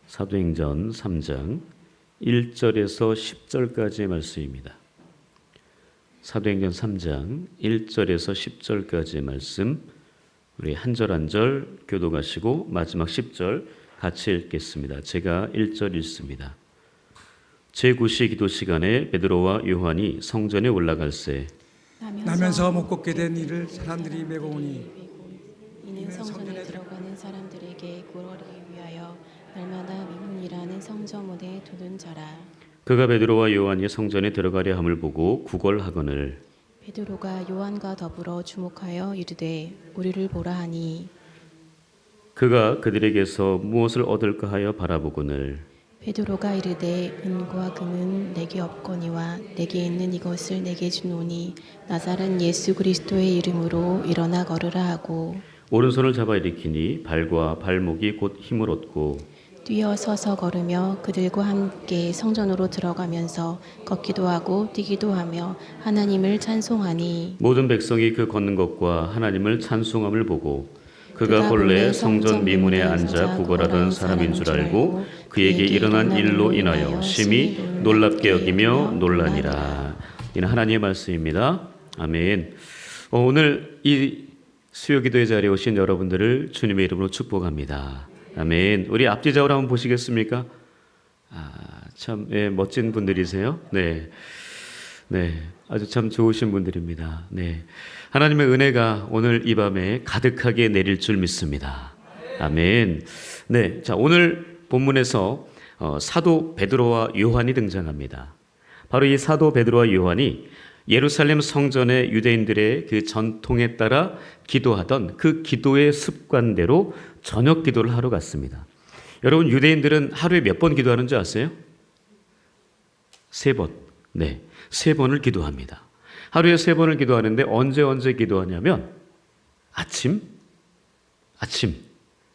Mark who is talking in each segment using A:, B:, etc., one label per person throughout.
A: 사도행전 3장 1절에서 10절까지의 말씀입니다. 사도행전 3장 1절에서 10절까지의 말씀, 우리 한 절 한 절 교독하시고 마지막 10절 같이 읽겠습니다. 제가 1절 읽습니다. 제9시 기도 시간에 베드로와 요한이 성전에 올라갈새
B: 나면서 못 걷게 된 이를 사람들이 메고 오니
C: 이는 성전에 들어가는 사람들에게 구걸하기 위하여 날마다 미문이라는 성전문에 두는 자라.
A: 그가 베드로와 요한이 성전에 들어가려 함을 보고 구걸하거늘
C: 베드로가 요한과 더불어 주목하여 이르되 우리를 보라 하니
A: 그가 그들에게서 무엇을 얻을까 하여 바라보거늘
C: 베드로가 이르되 은과 금은 내게 없거니와 내게 있는 이것을 내게 주노니 나사렛 예수 그리스도의 이름으로 일어나 걸으라 하고
A: 오른손을 잡아 일으키니 발과 발목이 곧 힘을 얻고
C: 뛰어 서서 걸으며 그들과 함께 성전으로 들어가면서 걷기도 하고 뛰기도 하며 하나님을 찬송하니
A: 모든 백성이 그 걷는 것과 하나님을 찬송함을 보고 그가 본래 성전 미문에 앉아 구걸하던 사람인 줄 알고 그에게 일어난 일로 인하여 심히 놀랍게 여기며 놀라니라. 이는 하나님의 말씀입니다. 아멘. 오늘 이 수요기도의 자리에 오신 여러분들을 주님의 이름으로 축복합니다. 아멘. 우리 앞뒤좌우를 한번 보시겠습니까? 참 멋진 분들이세요. 네, 아주 참 좋으신 분들입니다. 네, 하나님의 은혜가 오늘 이 밤에 가득하게 내릴 줄 믿습니다. 아멘. 네, 자 오늘 본문에서 사도 베드로와 요한이 등장합니다. 바로 이 사도 베드로와 요한이 예루살렘 성전의 유대인들의 그 전통에 따라 기도하던 그 기도의 습관대로 저녁 기도를 하러 갔습니다. 여러분, 유대인들은 하루에 몇 번 기도하는 줄 아세요? 3번. 네, 3번을 기도합니다. 하루에 3번을 기도하는데 언제 기도하냐면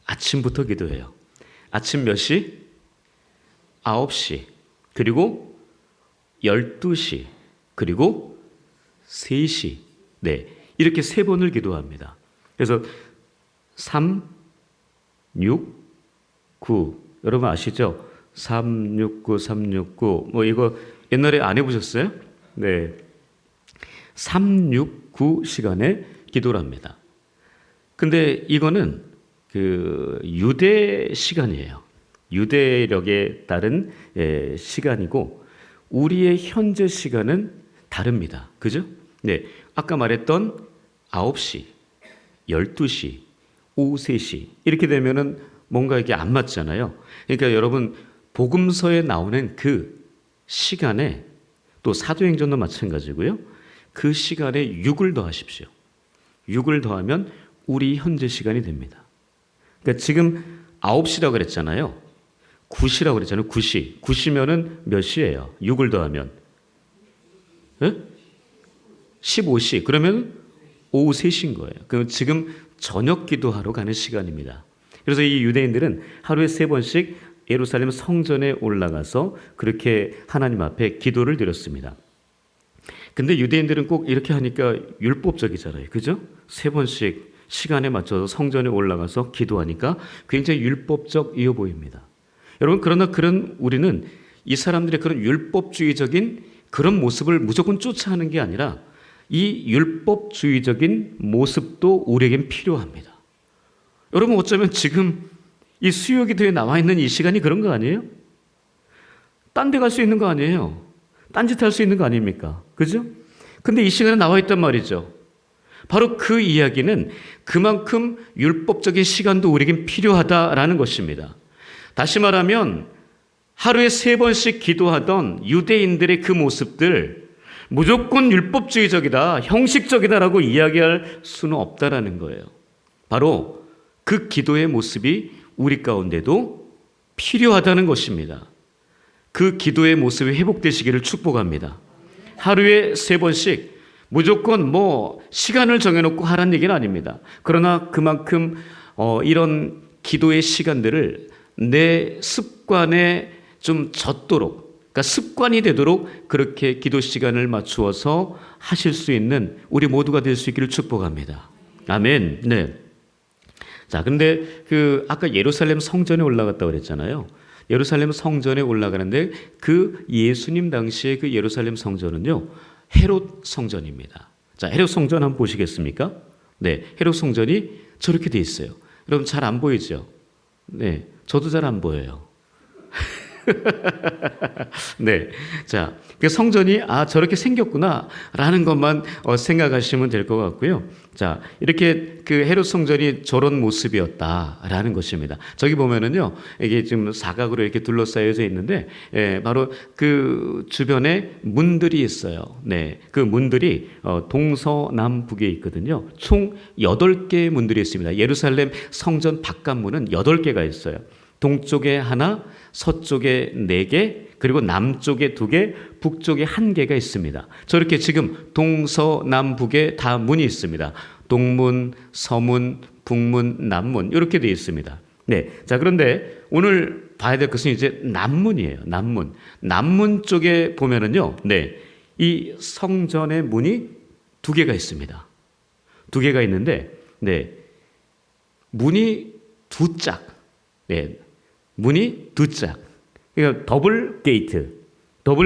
A: 아침부터 기도해요. 아침 몇 시? 9시, 그리고 12시, 그리고 3시. 네, 이렇게 3번을 기도합니다. 그래서 3, 6, 9. 여러분 아시죠? 369, 369. 뭐 이거 옛날에 안 해보셨어요? 네. 369 시간에 기도를 합니다. 근데 이거는 그 유대 시간이에요. 유대력에 따른 시간이고 우리의 현재 시간은 다릅니다. 그죠? 네. 아까 말했던 9시, 12시, 오후 3시 이렇게 되면은 뭔가 이게 안 맞잖아요. 그러니까 여러분 복음서에 나오는 그 시간에 또 사도행전도 마찬가지고요. 그 시간에 6을 더하십시오. 6을 더하면 우리 현재 시간이 됩니다. 그러니까 지금 9시라고 그랬잖아요. 9시라고 그랬잖아요. 9시. 9시면은 몇 시예요? 6을 더하면 15시. 그러면 오후 3시인 거예요. 그럼 지금 저녁 기도하러 가는 시간입니다. 그래서 이 유대인들은 하루에 3번씩 예루살렘 성전에 올라가서 그렇게 하나님 앞에 기도를 드렸습니다. 근데 유대인들은 꼭 이렇게 하니까 율법적이잖아요. 그죠? 3번씩 시간에 맞춰서 성전에 올라가서 기도하니까 굉장히 율법적이어 보입니다. 여러분, 그러나 우리는 이 사람들의 그런 율법주의적인 그런 모습을 무조건 쫓아하는 게 아니라 이 율법주의적인 모습도 우리에겐 필요합니다. 여러분, 어쩌면 지금 이 수요기도에 나와 있는 이 시간이 그런 거 아니에요? 딴 데 갈 수 있는 거 아니에요? 딴짓 할 수 있는 거 아닙니까? 그죠? 근데 이 시간에 나와 있단 말이죠. 바로 그 이야기는 그만큼 율법적인 시간도 우리에겐 필요하다라는 것입니다. 다시 말하면 하루에 3번씩 기도하던 유대인들의 그 모습들 무조건 율법주의적이다, 형식적이다라고 이야기할 수는 없다라는 거예요. 바로 그 기도의 모습이 우리 가운데도 필요하다는 것입니다. 그 기도의 모습이 회복되시기를 축복합니다. 하루에 3번씩 무조건 시간을 정해놓고 하라는 얘기는 아닙니다. 그러나 그만큼 이런 기도의 시간들을 내 습관에 좀 젖도록, 그러니까 습관이 되도록 그렇게 기도 시간을 맞추어서 하실 수 있는 우리 모두가 될 수 있기를 축복합니다. 아멘. 네. 자, 근데 아까 예루살렘 성전에 올라갔다고 그랬잖아요. 예루살렘 성전에 올라가는데 그 예수님 당시에 그 예루살렘 성전은요, 헤롯 성전입니다. 자, 헤롯 성전 한번 보시겠습니까? 네, 헤롯 성전이 저렇게 돼 있어요. 여러분 잘 안 보이죠? 네, 저도 잘 안 보여요. 네, 자, 그 성전이 저렇게 생겼구나라는 것만 생각하시면 될 것 같고요. 자, 이렇게 그 헤롯 성전이 저런 모습이었다라는 것입니다. 저기 보면은요, 이게 지금 사각으로 이렇게 둘러싸여져 있는데, 바로 그 주변에 문들이 있어요. 네, 그 문들이 동서남북에 있거든요. 총 8개의 문들이 있습니다. 예루살렘 성전 바깥문은 8개가 있어요. 동쪽에 하나, 서쪽에 4개, 그리고 남쪽에 2개, 북쪽에 1개가 있습니다. 저렇게 지금 동서남북에 다 문이 있습니다. 동문, 서문, 북문, 남문 이렇게 되어 있습니다. 네, 자 그런데 오늘 봐야 될 것은 이제 남문이에요. 남문. 남문 쪽에 보면은요, 네, 이 성전의 문이 2개가 있습니다. 2개가 있는데, 네, 문이 2짝. 네. 문이 2짝. 그러니까 더블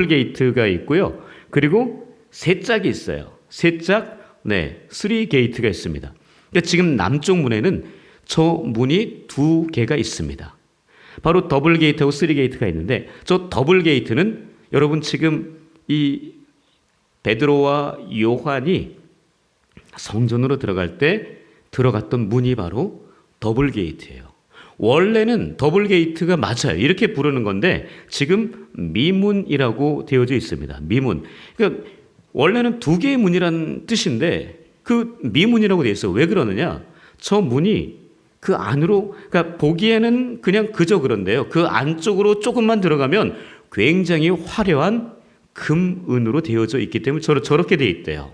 A: 게이트가 있고요. 그리고 3짝이 있어요. 3짝, 네, 3게이트가 있습니다. 그러니까 지금 남쪽 문에는 저 문이 2개가 있습니다. 바로 더블 게이트하고 3게이트가 있는데, 저 더블 게이트는 여러분 지금 이 베드로와 요한이 성전으로 들어갈 때 들어갔던 문이 바로 더블 게이트예요. 원래는 더블 게이트가 맞아요. 이렇게 부르는 건데 지금 미문이라고 되어져 있습니다. 미문. 그러니까 원래는 2개의 문이라는 뜻인데 그 미문이라고 되어 있어요. 왜 그러느냐? 저 문이 그 안으로, 그러니까 보기에는 그냥 그저 그런데요. 그 안쪽으로 조금만 들어가면 굉장히 화려한 금은으로 되어져 있기 때문에 저렇게 되어 있대요.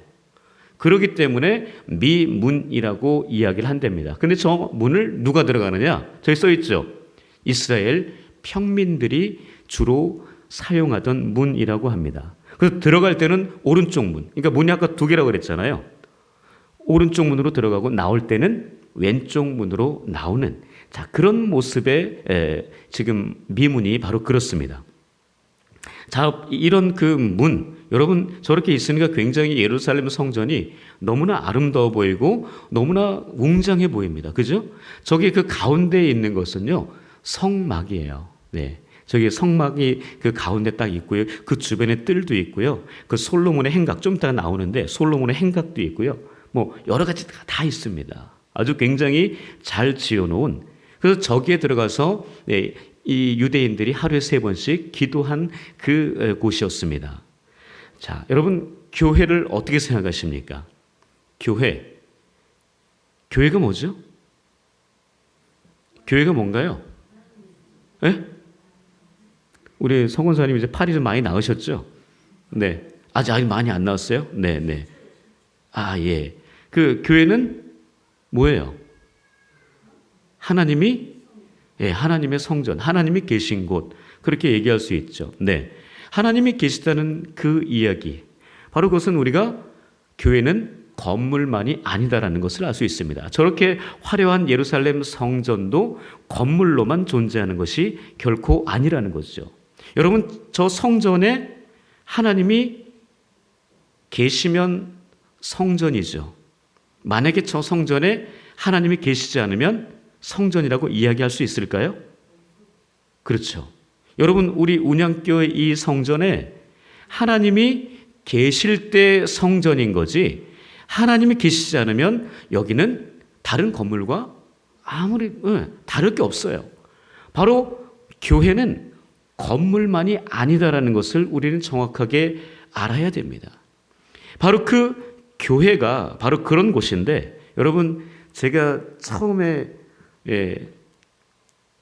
A: 그렇기 때문에 미문이라고 이야기를 한답니다. 근데 저 문을 누가 들어가느냐? 저기 써 있죠. 이스라엘 평민들이 주로 사용하던 문이라고 합니다. 그래서 들어갈 때는 오른쪽 문. 그러니까 문이 아까 2개라고 그랬잖아요. 오른쪽 문으로 들어가고 나올 때는 왼쪽 문으로 나오는, 자, 그런 모습의 지금 미문이 바로 그렇습니다. 자, 이런 그 문, 여러분 저렇게 있으니까 굉장히 예루살렘 성전이 너무나 아름다워 보이고 너무나 웅장해 보입니다. 그죠? 저기 그 가운데에 있는 것은요, 성막이에요. 네. 저기 성막이 그 가운데 딱 있고요. 그 주변에 뜰도 있고요. 그 솔로몬의 행각, 좀 이따가 나오는데 솔로몬의 행각도 있고요. 뭐 여러 가지 다 있습니다. 아주 굉장히 잘 지어놓은, 그래서 저기에 들어가서 이 유대인들이 하루에 3번씩 기도한 그 곳이었습니다. 자, 여러분 교회를 어떻게 생각하십니까? 교회가 뭐죠? 교회가 뭔가요? 네? 우리 성원사님 이제 팔이 좀 많이 나으셨죠? 네. 아직 많이 안 나왔어요? 네, 네. 예. 그 교회는 뭐예요? 하나님의 성전, 하나님이 계신 곳, 그렇게 얘기할 수 있죠. 네. 하나님이 계시다는 그 이야기, 바로 그것은 우리가 교회는 건물만이 아니다라는 것을 알 수 있습니다. 저렇게 화려한 예루살렘 성전도 건물로만 존재하는 것이 결코 아니라는 것이죠. 여러분, 저 성전에 하나님이 계시면 성전이죠. 만약에 저 성전에 하나님이 계시지 않으면 성전이라고 이야기할 수 있을까요? 그렇죠. 여러분, 우리 운양교회 이 성전에 하나님이 계실 때 성전인 거지, 하나님이 계시지 않으면 여기는 다른 건물과 아무리 다를 게 없어요. 바로 교회는 건물만이 아니다라는 것을 우리는 정확하게 알아야 됩니다. 바로 그 교회가 바로 그런 곳인데, 여러분 제가 처음에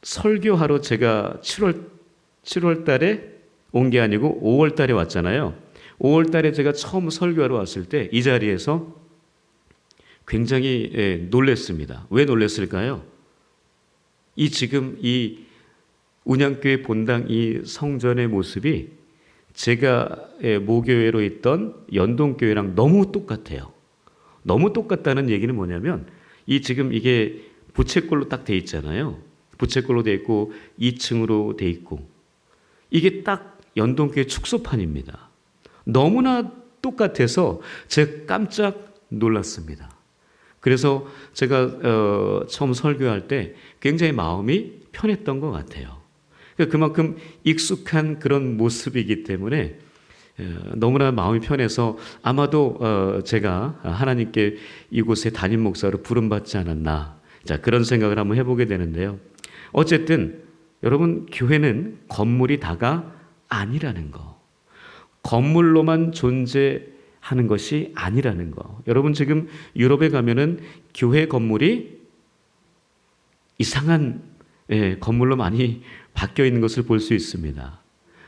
A: 설교하러 제가 7월 달에 온 게 아니고 5월 달에 왔잖아요. 5월 달에 제가 처음 설교하러 왔을 때 이 자리에서 굉장히 놀랐습니다. 왜 놀랐을까요? 지금 이 운양교회 본당 이 성전의 모습이 제가 모교회로 있던 연동교회랑 너무 똑같아요. 너무 똑같다는 얘기는 뭐냐면 지금 이게 부채꼴로 딱 돼 있잖아요. 부채꼴로 돼 있고 2층으로 돼 있고 이게 딱 연동교회 축소판입니다. 너무나 똑같아서 제가 깜짝 놀랐습니다. 그래서 제가 처음 설교할 때 굉장히 마음이 편했던 것 같아요. 그만큼 익숙한 그런 모습이기 때문에 너무나 마음이 편해서 아마도 제가 하나님께 이곳에 담임 목사로 부름받지 않았나, 자, 그런 생각을 한번 해보게 되는데요. 어쨌든 여러분, 교회는 건물이 다가 아니라는 거, 건물로만 존재하는 것이 아니라는 거. 여러분, 지금 유럽에 가면은 교회 건물이 이상한 건물로 많이 바뀌어 있는 것을 볼 수 있습니다.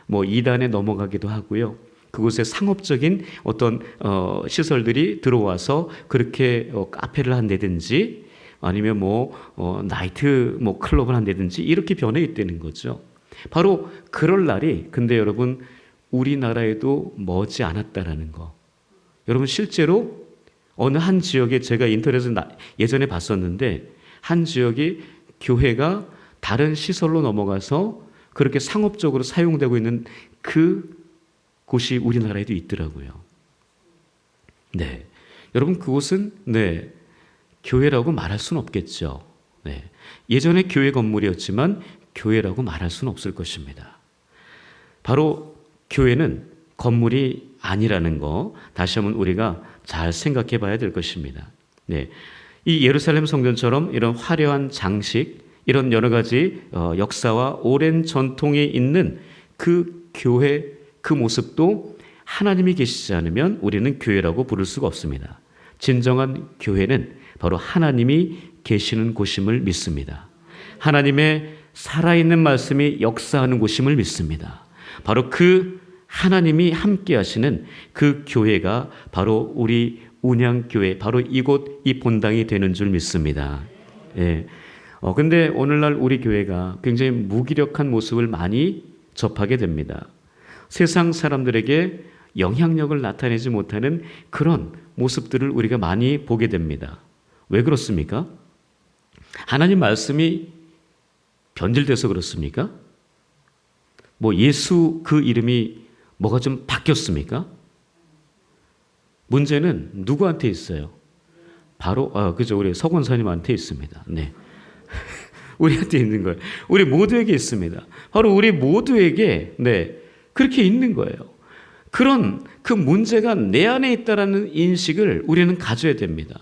A: 뭐 2단에 넘어가기도 하고요. 그곳에 상업적인 어떤 시설들이 들어와서 그렇게 카페를 한다든지 아니면 나이트 클럽을 한다든지 이렇게 변해 있다는 거죠. 바로 그럴 날이 근데 여러분 우리나라에도 머지 않았다라는 거. 여러분 실제로 어느 한 지역에 제가 인터넷에 예전에 봤었는데 한 지역이 교회가 다른 시설로 넘어가서 그렇게 상업적으로 사용되고 있는 그 곳이 우리나라에도 있더라고요. 네, 여러분 그곳은 교회라고 말할 수는 없겠죠. 네, 예전에 교회 건물이었지만 교회라고 말할 수는 없을 것입니다. 바로 교회는 건물이 아니라는 거 다시 한번 우리가 잘 생각해 봐야 될 것입니다. 네, 이 예루살렘 성전처럼 이런 화려한 장식, 이런 여러 가지 역사와 오랜 전통이 있는 그 교회 그 모습도 하나님이 계시지 않으면 우리는 교회라고 부를 수가 없습니다. 진정한 교회는 바로 하나님이 계시는 곳임을 믿습니다. 하나님의 살아있는 말씀이 역사하는 곳임을 믿습니다. 바로 그 하나님이 함께 하시는 그 교회가 바로 우리 운양교회, 바로 이곳 이 본당이 되는 줄 믿습니다. 예. 근데 오늘날 우리 교회가 굉장히 무기력한 모습을 많이 접하게 됩니다. 세상 사람들에게 영향력을 나타내지 못하는 그런 모습들을 우리가 많이 보게 됩니다. 왜 그렇습니까? 하나님 말씀이 변질돼서 그렇습니까? 예수 그 이름이 뭐가 좀 바뀌었습니까? 문제는 누구한테 있어요? 바로 그죠, 우리 석 원사님한테 있습니다. 네. 우리한테 있는 거예요. 우리 모두에게 있습니다. 바로 우리 모두에게 그렇게 있는 거예요. 그런 그 문제가 내 안에 있다라는 인식을 우리는 가져야 됩니다.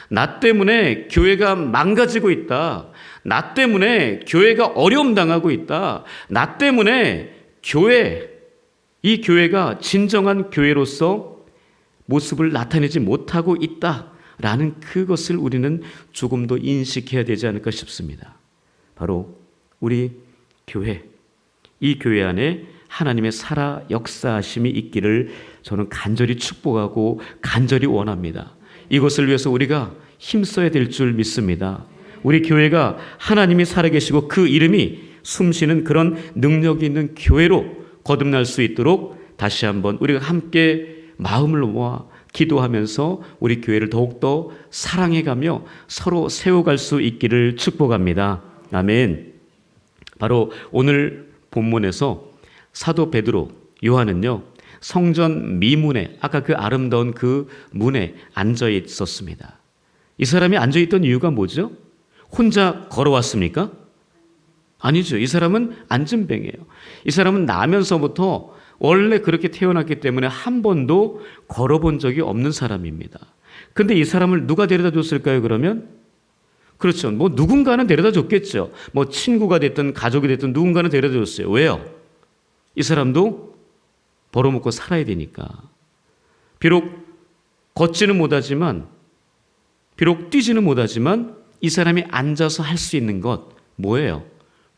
A: 나 때문에 교회가 망가지고 있다. 나 때문에 교회가 어려움 당하고 있다. 나 때문에 이 교회가 진정한 교회로서 모습을 나타내지 못하고 있다라는 그것을 우리는 조금 더 인식해야 되지 않을까 싶습니다. 바로 우리 교회, 이 교회 안에 하나님의 살아 역사하심이 있기를 저는 간절히 축복하고 간절히 원합니다. 이것을 위해서 우리가 힘써야 될 줄 믿습니다. 우리 교회가 하나님이 살아계시고 그 이름이 숨쉬는 그런 능력이 있는 교회로 거듭날 수 있도록 다시 한번 우리가 함께 마음을 모아 기도하면서 우리 교회를 더욱더 사랑해가며 서로 세워갈 수 있기를 축복합니다. 아멘. 바로 오늘 본문에서 사도 베드로, 요한은요 성전 미문에 아까 그 아름다운 그 문에 앉아 있었습니다. 이 사람이 앉아 있던 이유가 뭐죠? 혼자 걸어왔습니까? 아니죠. 이 사람은 안진뱅이에요. 이 사람은 나면서부터 원래 그렇게 태어났기 때문에 한 번도 걸어본 적이 없는 사람입니다. 근데 이 사람을 누가 데려다 줬을까요, 그러면? 그렇죠. 누군가는 데려다 줬겠죠. 친구가 됐든 가족이 됐든 누군가는 데려다 줬어요. 왜요? 이 사람도 벌어먹고 살아야 되니까. 비록 걷지는 못하지만, 비록 뛰지는 못하지만 이 사람이 앉아서 할 수 있는 것 뭐예요?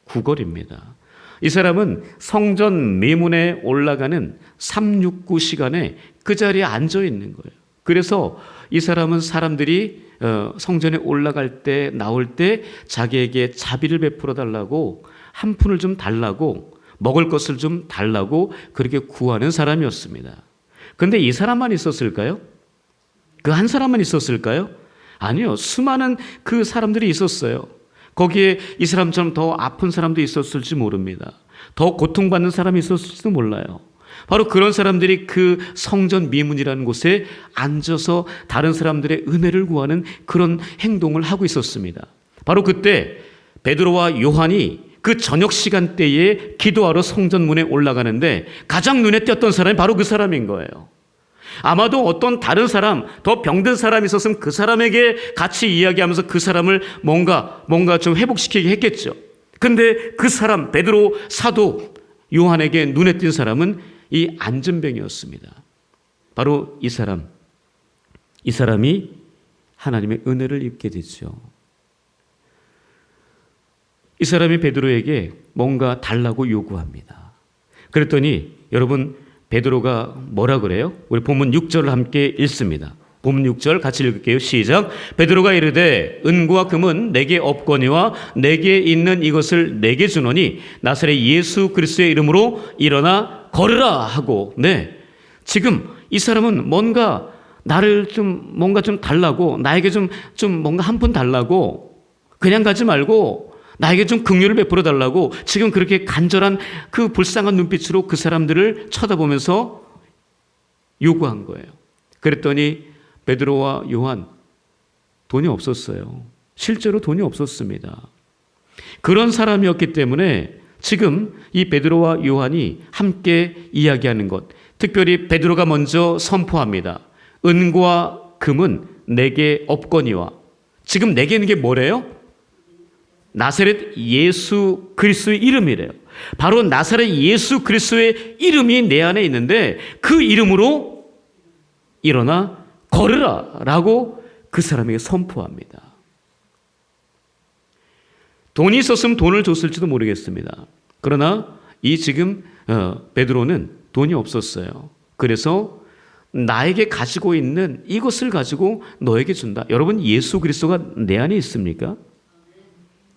A: 구걸입니다. 이 사람은 성전 미문에 올라가는 369 시간에 그 자리에 앉아 있는 거예요. 그래서 이 사람은 사람들이 성전에 올라갈 때 나올 때 자기에게 자비를 베풀어 달라고 한 푼을 좀 달라고 먹을 것을 좀 달라고 그렇게 구하는 사람이었습니다. 근데 이 사람만 있었을까요? 그 한 사람만 있었을까요? 아니요. 수많은 그 사람들이 있었어요. 거기에 이 사람처럼 더 아픈 사람도 있었을지 모릅니다. 더 고통받는 사람이 있었을지도 몰라요. 바로 그런 사람들이 그 성전 미문이라는 곳에 앉아서 다른 사람들의 은혜를 구하는 그런 행동을 하고 있었습니다. 바로 그때 베드로와 요한이 그 저녁 시간대에 기도하러 성전문에 올라가는데 가장 눈에 띄었던 사람이 바로 그 사람인 거예요. 아마도 어떤 다른 사람, 더 병든 사람이 있었으면 그 사람에게 같이 이야기하면서 그 사람을 뭔가 좀 회복시키게 했겠죠. 근데 그 사람, 베드로 사도 요한에게 눈에 띈 사람은 이 안전병이었습니다. 바로 이 사람이 하나님의 은혜를 입게 되죠. 이 사람이 베드로에게 뭔가 달라고 요구합니다. 그랬더니 여러분 베드로가 뭐라 그래요? 우리 본문 6절을 함께 읽습니다. 본문 6절 같이 읽을게요. 시작. 베드로가 이르되 은과 금은 내게 없거니와 내게 있는 이것을 내게 주노니 나사렛 예수 그리스도의 이름으로 일어나 걸으라 하고. 네, 지금 이 사람은 뭔가 나를 뭔가 좀 달라고, 나에게 좀 뭔가 한 푼 달라고, 그냥 가지 말고 나에게 좀 긍휼을 베풀어 달라고 지금 그렇게 간절한 그 불쌍한 눈빛으로 그 사람들을 쳐다보면서 요구한 거예요. 그랬더니 베드로와 요한 돈이 없었어요. 실제로 돈이 없었습니다. 그런 사람이었기 때문에 지금 이 베드로와 요한이 함께 이야기하는 것, 특별히 베드로가 먼저 선포합니다. 은과 금은 내게 없거니와. 지금 내게 있는 게 뭐래요? 나사렛 예수 그리스도의 이름이래요. 바로 나사렛 예수 그리스도의 이름이 내 안에 있는데 그 이름으로 일어나 걸으라 라고 그 사람에게 선포합니다. 돈이 있었으면 돈을 줬을지도 모르겠습니다. 그러나 이 지금 베드로는 돈이 없었어요. 그래서 나에게 가지고 있는 이것을 가지고 너에게 준다. 여러분 예수 그리스도가 내 안에 있습니까?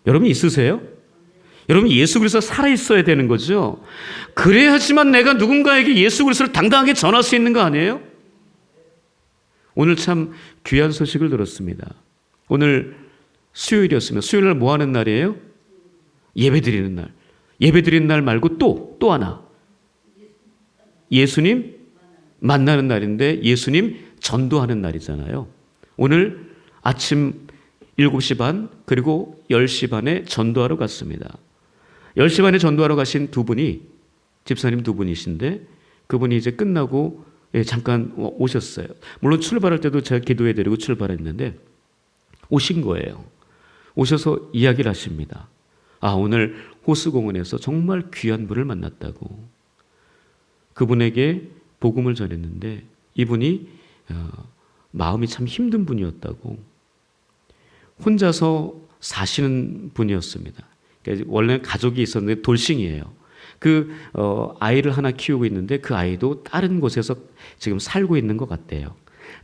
A: 여러분 있으세요? 여러분 예수 그리스도 살아있어야 되는 거죠. 그래야지만 내가 누군가에게 예수 그리스도를 당당하게 전할 수 있는 거 아니에요? 오늘 참 귀한 소식을 들었습니다. 오늘 수요일이었으면 수요일 날 뭐 하는 날이에요? 예배 드리는 날. 예배 드리는 날 말고 또 하나. 예수님 만나는 날인데 예수님 전도하는 날이잖아요. 오늘 아침 7시 반 그리고 10시 반에 전도하러 갔습니다. 10시 반에 전도하러 가신 두 분이 집사님 두 분이신데 그분이 이제 끝나고 잠깐 오셨어요. 물론 출발할 때도 제가 기도해드리고 출발했는데 오신 거예요. 오셔서 이야기를 하십니다. 오늘 호수공원에서 정말 귀한 분을 만났다고. 그분에게 복음을 전했는데 이분이 마음이 참 힘든 분이었다고. 혼자서 사시는 분이었습니다. 그러니까 원래 가족이 있었는데 돌싱이에요. 그 아이를 하나 키우고 있는데 그 아이도 다른 곳에서 지금 살고 있는 것 같대요.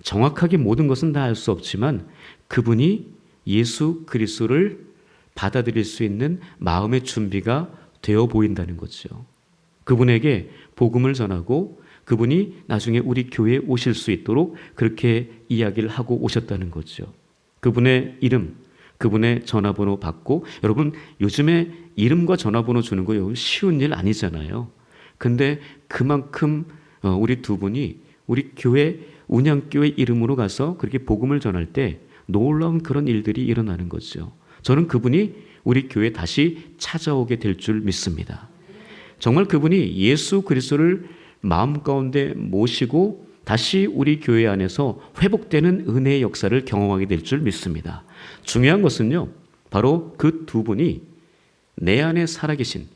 A: 정확하게 모든 것은 다 알 수 없지만 그분이 예수 그리스도를 받아들일 수 있는 마음의 준비가 되어 보인다는 거죠. 그분에게 복음을 전하고 그분이 나중에 우리 교회에 오실 수 있도록 그렇게 이야기를 하고 오셨다는 거죠. 그분의 이름, 그분의 전화번호 받고, 여러분 요즘에 이름과 전화번호 주는 거 쉬운 일 아니잖아요. 근데 그만큼 우리 두 분이 우리 교회 운양교회 이름으로 가서 그렇게 복음을 전할 때 놀라운 그런 일들이 일어나는 거죠. 저는 그분이 우리 교회에 다시 찾아오게 될 줄 믿습니다. 정말 그분이 예수 그리스도를 마음 가운데 모시고 다시 우리 교회 안에서 회복되는 은혜의 역사를 경험하게 될 줄 믿습니다. 중요한 것은요, 바로 그 두 분이 내 안에 살아계신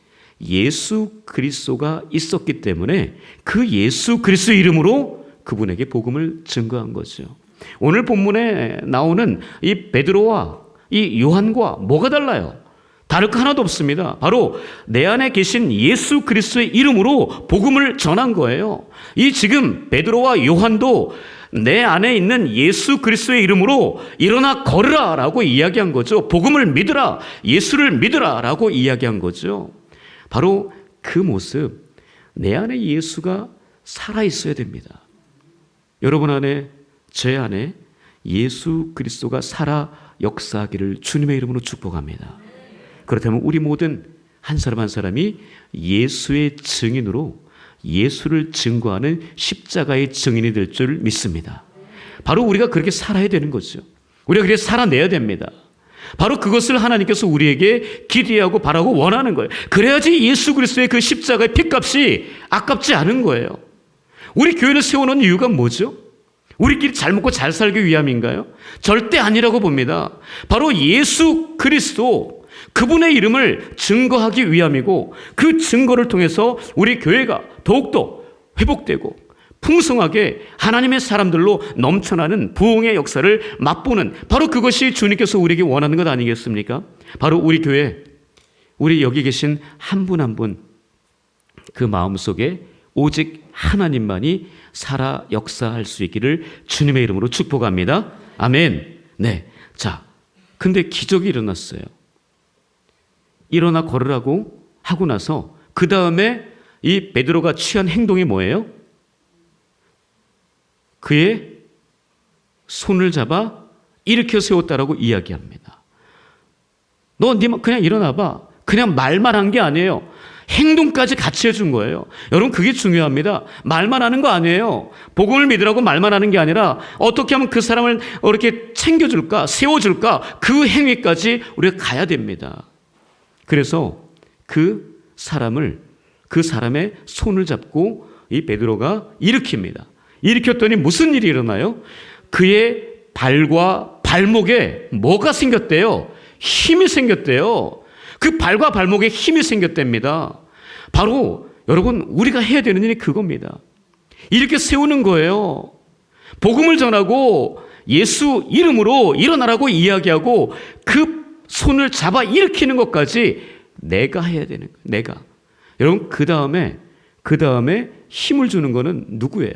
A: 예수 그리스도가 있었기 때문에 그 예수 그리스도 이름으로 그분에게 복음을 증거한 거죠. 오늘 본문에 나오는 이 베드로와 이 요한과 뭐가 달라요? 다를 거 하나도 없습니다. 바로 내 안에 계신 예수 그리스도의 이름으로 복음을 전한 거예요. 이 지금 베드로와 요한도 내 안에 있는 예수 그리스도의 이름으로 일어나 걸으라 라고 이야기한 거죠. 복음을 믿으라, 예수를 믿으라 라고 이야기한 거죠. 바로 그 모습, 내 안에 예수가 살아있어야 됩니다. 여러분 안에, 제 안에 예수 그리스도가 살아 역사하기를 주님의 이름으로 축복합니다. 그렇다면 우리 모든 한 사람 한 사람이 예수의 증인으로 예수를 증거하는 십자가의 증인이 될 줄 믿습니다. 바로 우리가 그렇게 살아야 되는 거죠. 우리가 그렇게 살아내야 됩니다. 바로 그것을 하나님께서 우리에게 기대하고 바라고 원하는 거예요. 그래야지 예수 그리스도의 그 십자가의 핏값이 아깝지 않은 거예요. 우리 교회를 세워놓은 이유가 뭐죠? 우리끼리 잘 먹고 잘 살기 위함인가요? 절대 아니라고 봅니다. 바로 예수 그리스도 그분의 이름을 증거하기 위함이고, 그 증거를 통해서 우리 교회가 더욱더 회복되고 풍성하게 하나님의 사람들로 넘쳐나는 부흥의 역사를 맛보는, 바로 그것이 주님께서 우리에게 원하는 것 아니겠습니까? 바로 우리 교회, 우리 여기 계신 한 분 한 분 그 마음속에 오직 하나님만이 살아 역사할 수 있기를 주님의 이름으로 축복합니다. 아멘. 네. 자, 근데 기적이 일어났어요. 일어나 걸으라고 하고 나서 그 다음에 이 베드로가 취한 행동이 뭐예요? 그의 손을 잡아 일으켜 세웠다라고 이야기합니다. 너 그냥 일어나봐. 그냥 말만 한 게 아니에요. 행동까지 같이 해준 거예요. 여러분, 그게 중요합니다. 말만 하는 거 아니에요. 복음을 믿으라고 말만 하는 게 아니라 어떻게 하면 그 사람을 이렇게 챙겨줄까, 세워줄까, 그 행위까지 우리가 가야 됩니다. 그래서 그 사람의 손을 잡고 이 베드로가 일으킵니다. 일으켰더니 무슨 일이 일어나요? 그의 발과 발목에 뭐가 생겼대요? 힘이 생겼대요. 그 발과 발목에 힘이 생겼답니다. 바로 여러분, 우리가 해야 되는 일이 그겁니다. 이렇게 세우는 거예요. 복음을 전하고 예수 이름으로 일어나라고 이야기하고 그 손을 잡아 일으키는 것까지 내가 해야 되는 거예요. 내가. 여러분, 그 다음에 힘을 주는 거는 누구예요?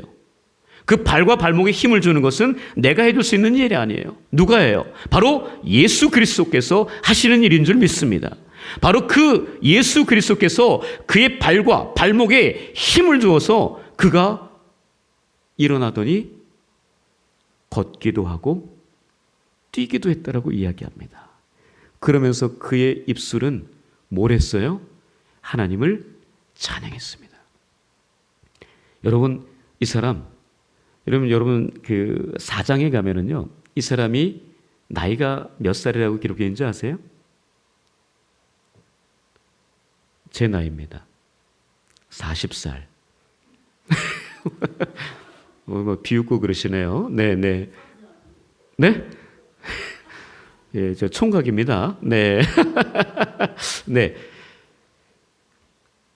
A: 그 발과 발목에 힘을 주는 것은 내가 해줄 수 있는 일이 아니에요. 누가 해요? 바로 예수 그리스도께서 하시는 일인 줄 믿습니다. 바로 그 예수 그리스도께서 그의 발과 발목에 힘을 주어서 그가 일어나더니 걷기도 하고 뛰기도 했다라고 이야기합니다. 그러면서 그의 입술은 뭘 했어요? 하나님을 찬양했습니다. 여러분, 이 사람, 여러분 그 4장에 가면은요, 이 사람이 나이가 몇 살이라고 기록되어 있는지 아세요? 제 나이입니다. 40살. 뭐 비웃고 그러시네요. 네. 예, 저 총각입니다. 네. 네.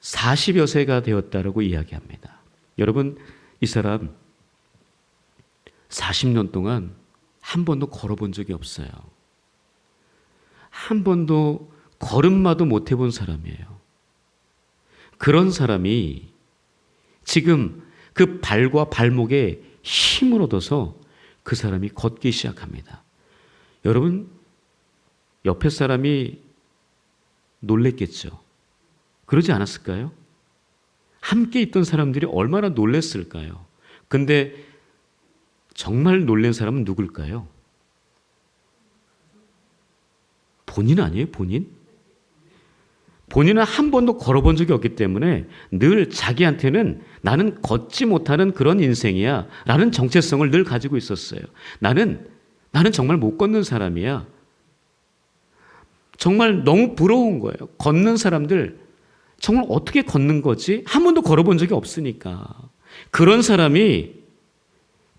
A: 40여 세가 되었다라고 이야기합니다. 여러분, 이 사람 40년 동안 한 번도 걸어본 적이 없어요. 한 번도 걸음마도 못 해본 사람이에요. 그런 사람이 지금 그 발과 발목에 힘을 얻어서 그 사람이 걷기 시작합니다. 여러분, 옆에 사람이 놀랬겠죠. 그러지 않았을까요? 함께 있던 사람들이 얼마나 놀랬을까요? 근데 정말 놀란 사람은 누굴까요? 본인 아니에요? 본인은 한 번도 걸어본 적이 없기 때문에 늘 자기한테는 나는 걷지 못하는 그런 인생이야 라는 정체성을 늘 가지고 있었어요. 나는 정말 못 걷는 사람이야. 정말 너무 부러운 거예요. 걷는 사람들 정말 어떻게 걷는 거지? 한 번도 걸어본 적이 없으니까. 그런 사람이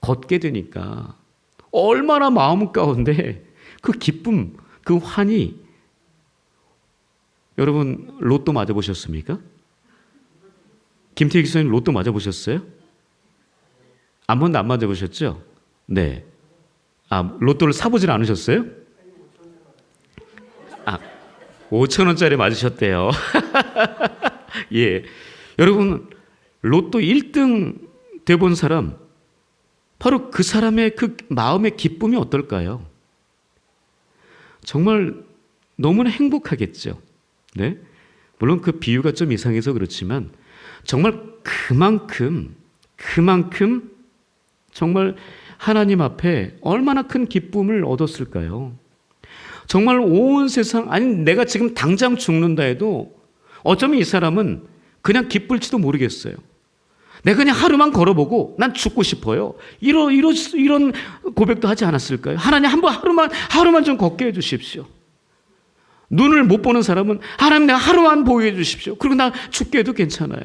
A: 걷게 되니까 얼마나 마음 가운데 그 기쁨, 그 환희. 여러분, 로또 맞아보셨습니까? 김태희 기사님 로또 맞아보셨어요? 한 번도 안 맞아보셨죠? 네. 로또를 사보진 않으셨어요? 5,000원짜리 맞으셨대요. 예. 여러분, 로또 1등 돼본 사람, 바로 그 사람의 그 마음의 기쁨이 어떨까요? 정말 너무나 행복하겠죠. 네? 물론 그 비유가 좀 이상해서 그렇지만 정말 그만큼 정말 하나님 앞에 얼마나 큰 기쁨을 얻었을까요? 정말 온 세상, 아니 내가 지금 당장 죽는다 해도 어쩌면 이 사람은 그냥 기쁠지도 모르겠어요. 내가 그냥 하루만 걸어보고 난 죽고 싶어요. 이런 고백도 하지 않았을까요? 하나님 한번 하루만 좀 걷게 해주십시오. 눈을 못 보는 사람은 하나님 내가 하루만 보게 해주십시오. 그리고 나 죽게 해도 괜찮아요.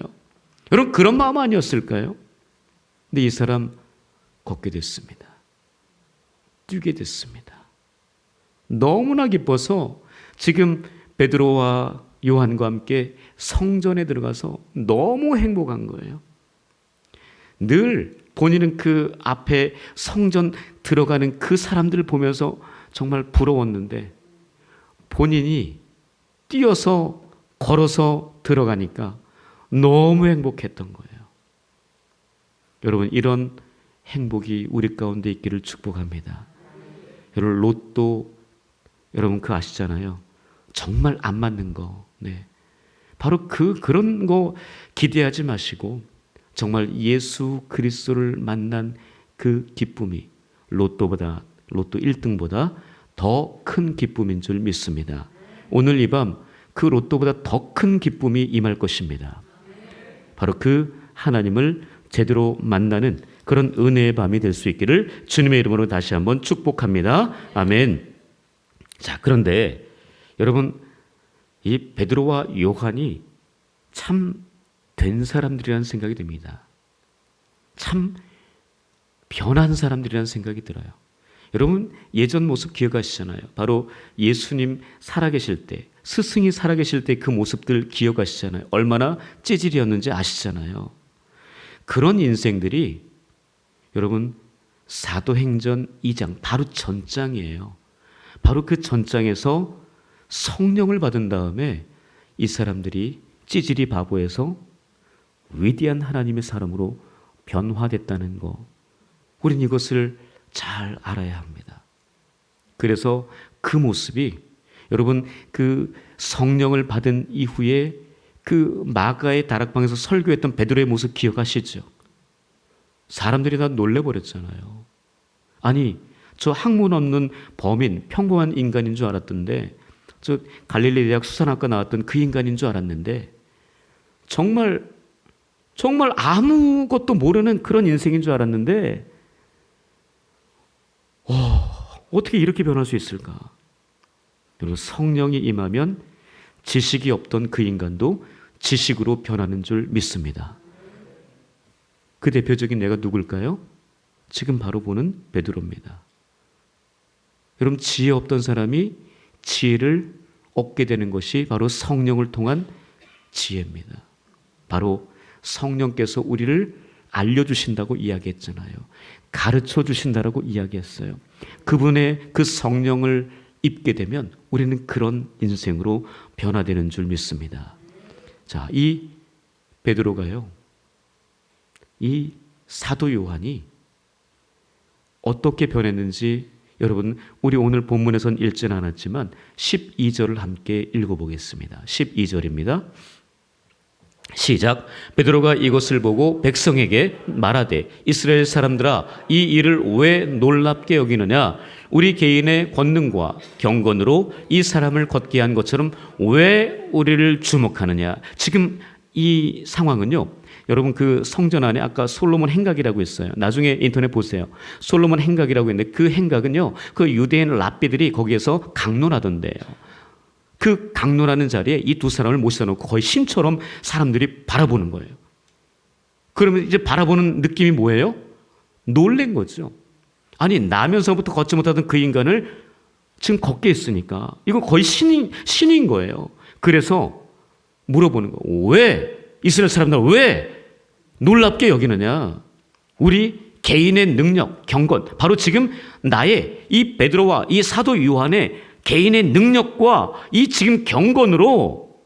A: 여러분 그런 마음 아니었을까요? 근데 이 사람 걷게 됐습니다. 뛰게 됐습니다. 너무나 기뻐서 지금 베드로와 요한과 함께 성전에 들어가서 너무 행복한 거예요. 늘 본인은 그 앞에 성전 들어가는 그 사람들을 보면서 정말 부러웠는데 본인이 뛰어서 걸어서 들어가니까 너무 행복했던 거예요. 여러분 이런 행복이 우리 가운데 있기를 축복합니다. 여러분 로또 여러분 그거 아시잖아요. 정말 안 맞는 거. 네. 바로 그런 거 기대하지 마시고 정말 예수 그리스도를 만난 그 기쁨이 로또 1등보다 더 큰 기쁨인 줄 믿습니다. 오늘 이 밤 그 로또보다 더 큰 기쁨이 임할 것입니다. 바로 그 하나님을 제대로 만나는 그런 은혜의 밤이 될 수 있기를 주님의 이름으로 다시 한번 축복합니다. 아멘. 자, 그런데 여러분 이 베드로와 요한이 참 된 사람들이라는 생각이 듭니다. 참 변한 사람들이라는 생각이 들어요. 여러분 예전 모습 기억하시잖아요. 바로 예수님 살아계실 때, 스승이 살아계실 때 그 모습들 기억하시잖아요. 얼마나 찌질이었는지 아시잖아요. 그런 인생들이 여러분 사도행전 2장 바로 전장이에요. 바로 그 전장에서 성령을 받은 다음에 이 사람들이 찌질이 바보에서 위대한 하나님의 사람으로 변화됐다는 거, 우린 이것을 잘 알아야 합니다. 그래서 그 모습이 여러분 그 성령을 받은 이후에 그 마가의 다락방에서 설교했던 베드로의 모습 기억하시죠? 사람들이 다 놀래버렸잖아요. 아니 저 학문 없는 범인, 평범한 인간인 줄 알았던데, 저 갈릴리 대학 수산학과 나왔던 그 인간인 줄 알았는데 정말 아무것도 모르는 그런 인생인 줄 알았는데 어떻게 이렇게 변할 수 있을까? 여러분 성령이 임하면 지식이 없던 그 인간도 지식으로 변하는 줄 믿습니다. 그 대표적인 예가 누굴까요? 지금 바로 보는 베드로입니다. 여러분 지혜 없던 사람이 지혜를 얻게 되는 것이 바로 성령을 통한 지혜입니다. 바로 성령께서 우리를 알려주신다고 이야기했잖아요. 가르쳐 주신다라고 이야기했어요. 그분의 그 성령을 입게 되면 우리는 그런 인생으로 변화되는 줄 믿습니다. 자, 이 베드로가요, 이 사도 요한이 어떻게 변했는지 여러분 우리 오늘 본문에선 읽지는 않았지만 12절을 함께 읽어보겠습니다. 12절입니다. 시작. 베드로가 이것을 보고 백성에게 말하되 이스라엘 사람들아 이 일을 왜 놀랍게 여기느냐? 우리 개인의 권능과 경건으로 이 사람을 걷게 한 것처럼 왜 우리를 주목하느냐? 지금 이 상황은요, 여러분 그 성전 안에 아까 솔로몬 행각이라고 했어요. 나중에 인터넷 보세요. 솔로몬 행각이라고 했는데 그 행각은요, 그 유대인 랍비들이 거기에서 강론하던데요. 그 강론하는 자리에 이 두 사람을 모셔 놓고 거의 신처럼 사람들이 바라보는 거예요. 그러면 이제 바라보는 느낌이 뭐예요? 놀란 거죠. 아니 나면서부터 걷지 못하던 그 인간을 지금 걷게 했으니까 이건 거의 신인 거예요. 그래서 물어보는 거예요. 왜 이스라엘 사람들 왜 놀랍게 여기느냐? 우리 개인의 능력, 경건, 바로 지금 나의 이 베드로와 이 사도 요한의 개인의 능력과 이 지금 경건으로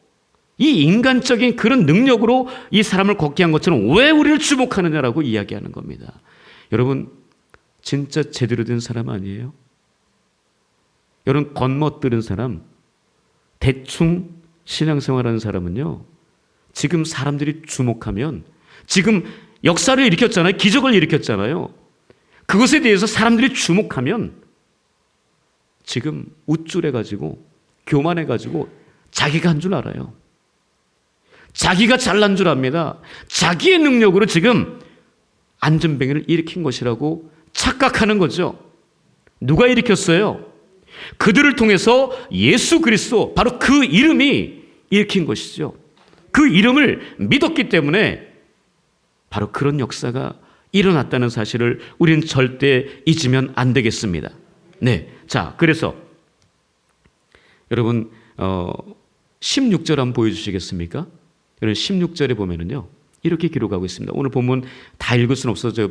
A: 이 인간적인 그런 능력으로 이 사람을 걷게 한 것처럼 왜 우리를 주목하느냐라고 이야기하는 겁니다. 여러분 진짜 제대로 된 사람 아니에요? 여러분 겉멋들은 사람, 대충 신앙생활하는 사람은요, 지금 사람들이 주목하면 지금 역사를 일으켰잖아요. 기적을 일으켰잖아요. 그것에 대해서 사람들이 주목하면 지금 우쭐해가지고 교만해가지고 자기가 한 줄 알아요. 자기가 잘난 줄 압니다. 자기의 능력으로 지금 안전뱅이를 일으킨 것이라고 착각하는 거죠. 누가 일으켰어요? 그들을 통해서 예수 그리스도, 바로 그 이름이 일으킨 것이죠. 그 이름을 믿었기 때문에 바로 그런 역사가 일어났다는 사실을 우리는 절대 잊으면 안 되겠습니다. 네, 자, 그래서 여러분 16절 한번 보여주시겠습니까? 여러분 16절에 보면은요 이렇게 기록하고 있습니다. 오늘 본문 다 읽을 수는 없어서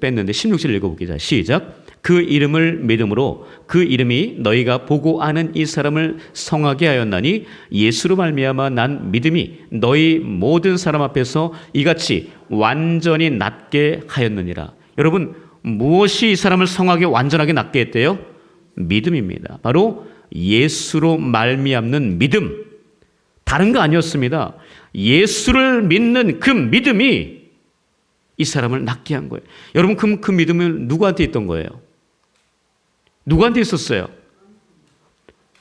A: 뺐는데 16절 읽어볼게요. 시작. 그 이름을 믿음으로 그 이름이 너희가 보고 아는 이 사람을 성하게 하였나니 예수로 말미암아 난 믿음이 너희 모든 사람 앞에서 이같이 완전히 낫게 하였느니라. 여러분 무엇이 이 사람을 성하게 완전하게 낫게 했대요? 믿음입니다. 바로 예수로 말미암는 믿음. 다른 거 아니었습니다. 예수를 믿는 그 믿음이 이 사람을 낫게 한 거예요. 여러분 그 믿음은 누구한테 있던 거예요? 누구한테 있었어요?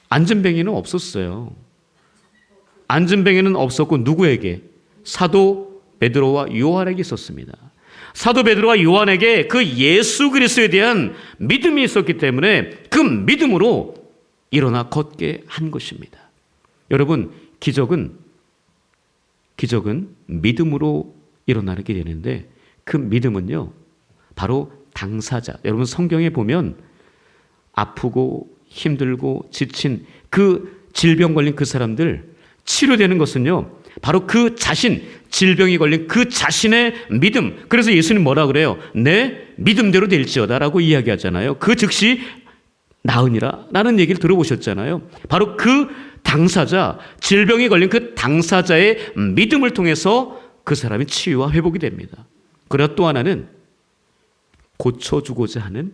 A: 안전뱅이는 없었어요. 안전뱅이는 없었고 누구에게? 사도 베드로와 요한에게 있었습니다. 사도 베드로와 요한에게 그 예수 그리스도에 대한 믿음이 있었기 때문에 그 믿음으로 일어나 걷게 한 것입니다. 여러분 기적은 믿음으로 일어나게 되는데 그 믿음은요 바로 당사자. 여러분 성경에 보면 아프고 힘들고 지친 그 질병 걸린 그 사람들 치료되는 것은요 바로 그 자신, 질병이 걸린 그 자신의 믿음. 그래서 예수님 뭐라 그래요? 내 믿음대로 될지어다 라고 이야기하잖아요. 그 즉시 나으니라 라는 얘기를 들어보셨잖아요. 바로 그 당사자, 질병이 걸린 그 당사자의 믿음을 통해서 그 사람이 치유와 회복이 됩니다. 그리고 또 하나는 고쳐주고자 하는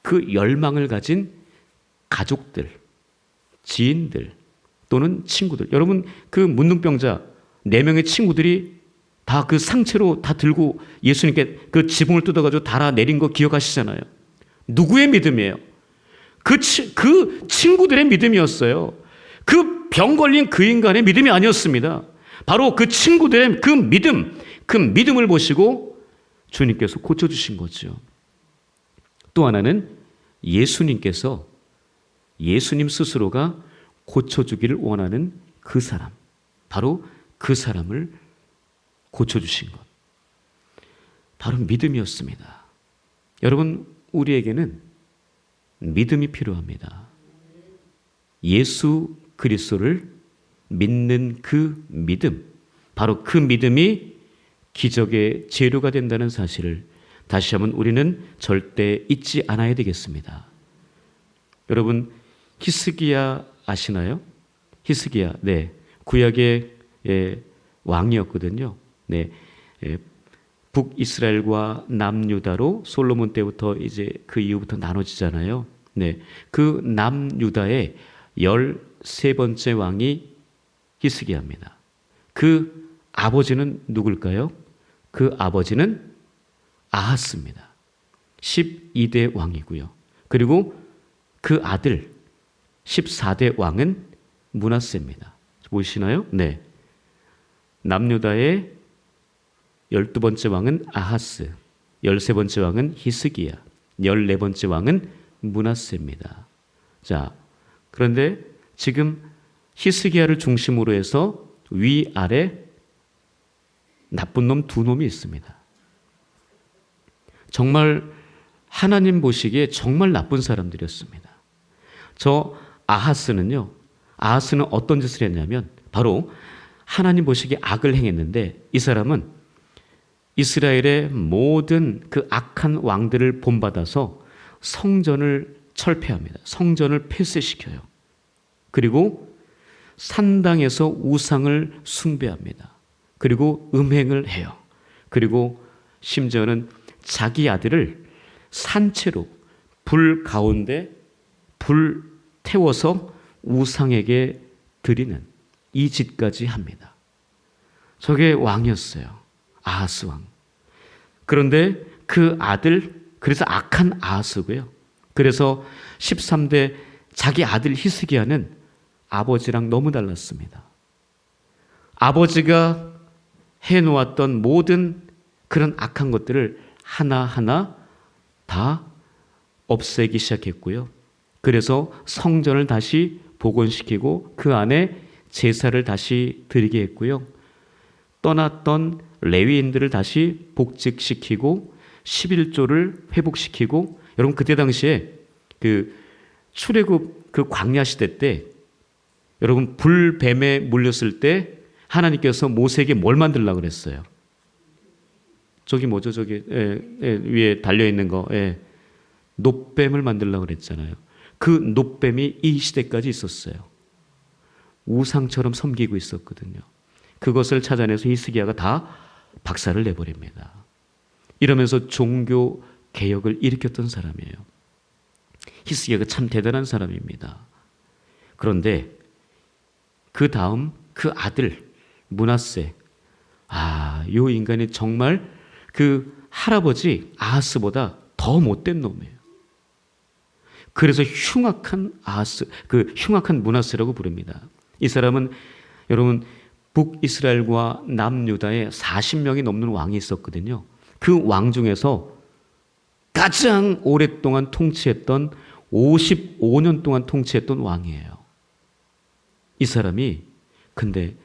A: 그 열망을 가진 가족들, 지인들 또는 친구들. 여러분 그 문둥병자 4명의 친구들이 다 그 상체로 다 들고 예수님께 그 지붕을 뜯어가지고 달아 내린 거 기억하시잖아요. 누구의 믿음이에요? 그 친구들의 믿음이었어요. 그 병 걸린 그 인간의 믿음이 아니었습니다. 바로 그 친구들의 그 믿음을 보시고 주님께서 고쳐주신 거죠. 또 하나는 예수님께서 예수님 스스로가 고쳐주기를 원하는 그 사람, 바로 그 사람을 고쳐주신 것, 바로 믿음이었습니다. 여러분 우리에게는 믿음이 필요합니다. 예수 그리스도를 믿는 그 믿음, 바로 그 믿음이 기적의 재료가 된다는 사실을 다시 한번 우리는 절대 잊지 않아야 되겠습니다. 여러분 히스기야 아시나요? 히스기야, 네, 구약의 왕이었거든요. 네, 북이스라엘과 남유다로 솔로몬 때부터 이제 그 이후부터 나눠지잖아요. 네, 그 남유다의 13번째 왕이 히스기야입니다. 그 아버지는 누굴까요? 그 아버지는 아하스입니다. 12대 왕이고요. 그리고 그 아들 14대 왕은 므낫세입니다. 보이시나요? 네. 남유다의 12번째 왕은 아하스, 13번째 왕은 히스기야, 14번째 왕은 므낫세입니다. 자, 그런데 지금 히스기야를 중심으로 해서 위아래 나쁜 놈 2놈이 있습니다. 정말 하나님 보시기에 정말 나쁜 사람들이었습니다. 저 아하스는 어떤 짓을 했냐면 바로 하나님 보시기에 악을 행했는데 이 사람은 이스라엘의 모든 그 악한 왕들을 본받아서 성전을 철폐합니다. 성전을 폐쇄시켜요. 그리고 산당에서 우상을 숭배합니다. 그리고 음행을 해요. 그리고 심지어는 자기 아들을 산채로 불 가운데 불 태워서 우상에게 드리는 이 짓까지 합니다. 저게 왕이었어요. 아하스 왕. 그런데 그 아들, 그래서 악한 아하스고요. 그래서 13대 자기 아들 히스기야는 아버지랑 너무 달랐습니다. 아버지가 해놓았던 모든 그런 악한 것들을 하나하나 다 없애기 시작했고요. 그래서 성전을 다시 복원시키고 그 안에 제사를 다시 드리게 했고요. 떠났던 레위인들을 다시 복직시키고 11조를 회복시키고, 여러분 그때 당시에 그 출애굽 그 광야 시대 때 여러분 불뱀에 물렸을 때 하나님께서 모세에게 뭘 만들려고 그랬어요? 저기 뭐죠? 저기 위에 달려 있는 거, 놋뱀을 만들려고 그랬잖아요. 그 놋뱀이 이 시대까지 있었어요. 우상처럼 섬기고 있었거든요. 그것을 찾아내서 히스기야가 다 박살을 내버립니다. 이러면서 종교 개혁을 일으켰던 사람이에요. 히스기야가 참 대단한 사람입니다. 그런데 그 다음 그 아들 므낫세, 요 인간이 정말 그 할아버지 아하스보다 더 못된 놈이에요. 그래서 흉악한 흉악한 므낫세라고 부릅니다. 이 사람은 여러분 북이스라엘과 남유다에 40명이 넘는 왕이 있었거든요. 그 왕 중에서 가장 오랫동안 통치했던 55년 동안 통치했던 왕이에요. 이 사람이 근데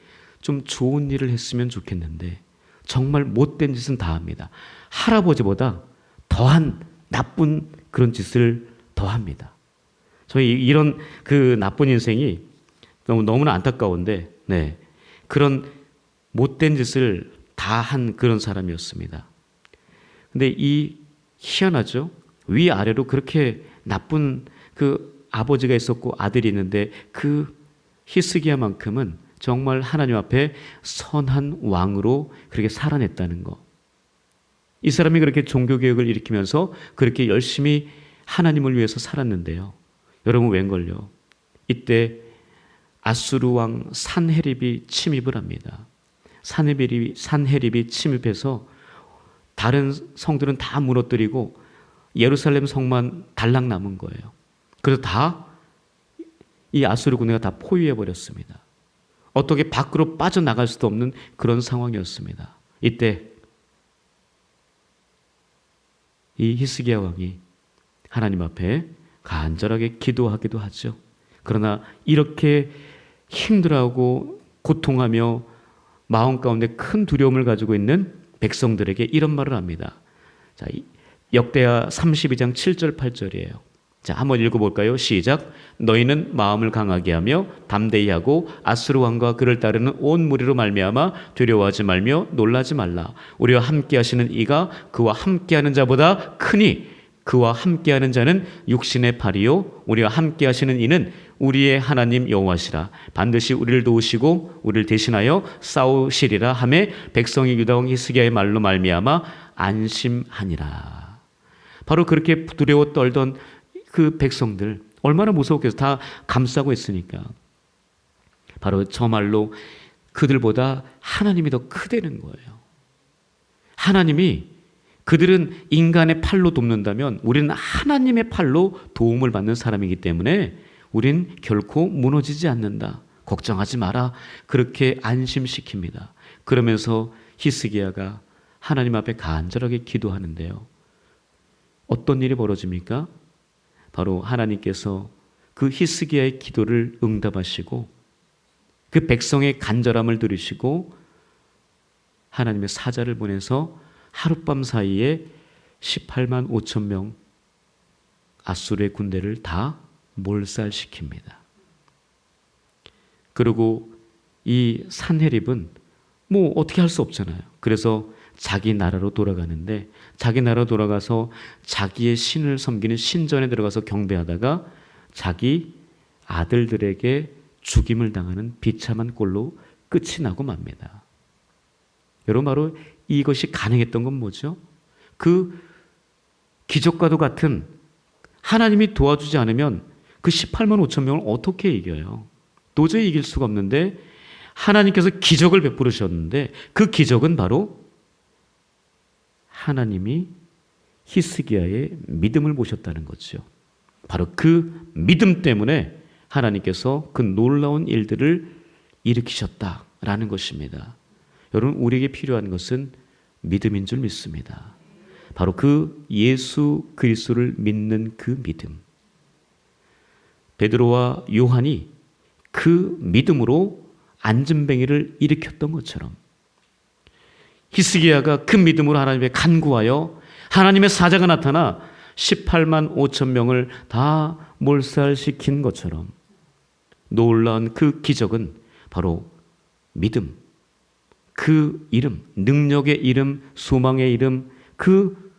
A: 좀 좋은 일을 했으면 좋겠는데 정말 못된 짓은 다 합니다. 할아버지보다 더한 나쁜 그런 짓을 더 합니다. 저희 이런 그 나쁜 인생이 너무나 안타까운데, 그런 못된 짓을 다 한 그런 사람이었습니다. 근데 이 희한하죠? 위아래로 그렇게 나쁜 그 아버지가 있었고 아들이 있는데 그 히스기야만큼은 정말 하나님 앞에 선한 왕으로 그렇게 살아냈다는 거. 이 사람이 그렇게 종교개혁을 일으키면서 그렇게 열심히 하나님을 위해서 살았는데요. 여러분 웬걸요? 이때 아수르 왕 산헤립이 침입을 합니다. 산헤립이 침입해서 다른 성들은 다 무너뜨리고 예루살렘 성만 달랑 남은 거예요. 그래서 다 이 아수르 군대가 다 포위해 버렸습니다. 어떻게 밖으로 빠져나갈 수도 없는 그런 상황이었습니다. 이때 이 히스기야 왕이 하나님 앞에 간절하게 기도하기도 하죠. 그러나 이렇게 힘들어하고 고통하며 마음 가운데 큰 두려움을 가지고 있는 백성들에게 이런 말을 합니다. 자, 역대하 32장 7절 8절이에요. 자, 한번 읽어볼까요? 시작. 너희는 마음을 강하게 하며 담대히 하고 아수르 왕과 그를 따르는 온 무리로 말미암아 두려워하지 말며 놀라지 말라. 우리와 함께 하시는 이가 그와 함께 하는 자보다 크니 그와 함께 하는 자는 육신의 팔이요 우리와 함께 하시는 이는 우리의 하나님 여호와시라. 반드시 우리를 도우시고 우리를 대신하여 싸우시리라 하매 백성이 유다 왕 히스기야의 말로 말미암아 안심하니라. 바로 그렇게 두려워 떨던 그 백성들 얼마나 무서웠겠어요. 다 감싸고 있으니까. 바로 저 말로 그들보다 하나님이 더 크다는 거예요. 하나님이 그들은 인간의 팔로 돕는다면 우리는 하나님의 팔로 도움을 받는 사람이기 때문에 우린 결코 무너지지 않는다. 걱정하지 마라. 그렇게 안심시킵니다. 그러면서 히스기야가 하나님 앞에 간절하게 기도하는데요. 어떤 일이 벌어집니까? 바로 하나님께서 그 히스기야의 기도를 응답하시고 그 백성의 간절함을 들으시고 하나님의 사자를 보내서 하룻밤 사이에 18만 5천 명 아수르의 군대를 다 몰살시킵니다. 그리고 이 산헤립은 뭐 어떻게 할 수 없잖아요. 그래서 자기 나라로 돌아가는데 자기 나라로 돌아가서 자기의 신을 섬기는 신전에 들어가서 경배하다가 자기 아들들에게 죽임을 당하는 비참한 꼴로 끝이 나고 맙니다. 여러분 바로 이것이 가능했던 건 뭐죠? 그 기적과도 같은 하나님이 도와주지 않으면 그 18만 5천 명을 어떻게 이겨요? 도저히 이길 수가 없는데 하나님께서 기적을 베푸셨는데 그 기적은 바로 하나님이 히스기야의 믿음을 보셨다는 거죠. 바로 그 믿음 때문에 하나님께서 그 놀라운 일들을 일으키셨다라는 것입니다. 여러분, 우리에게 필요한 것은 믿음인 줄 믿습니다. 바로 그 예수 그리스도를 믿는 그 믿음. 베드로와 요한이 그 믿음으로 안전뱅이를 일으켰던 것처럼 히스기야가 그 믿음으로 하나님께 간구하여 하나님의 사자가 나타나 18만 5천 명을 다 몰살시킨 것처럼 놀라운 그 기적은 바로 믿음, 그 이름, 능력의 이름, 소망의 이름, 그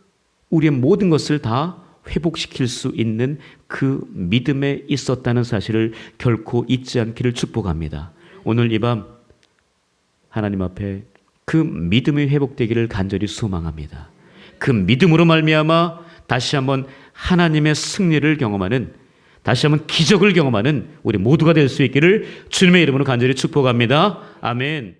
A: 우리의 모든 것을 다 회복시킬 수 있는 그 믿음에 있었다는 사실을 결코 잊지 않기를 축복합니다. 오늘 이 밤 하나님 앞에 그 믿음이 회복되기를 간절히 소망합니다. 그 믿음으로 말미암아 다시 한번 하나님의 승리를 경험하는, 다시 한번 기적을 경험하는 우리 모두가 될 수 있기를 주님의 이름으로 간절히 축복합니다. 아멘.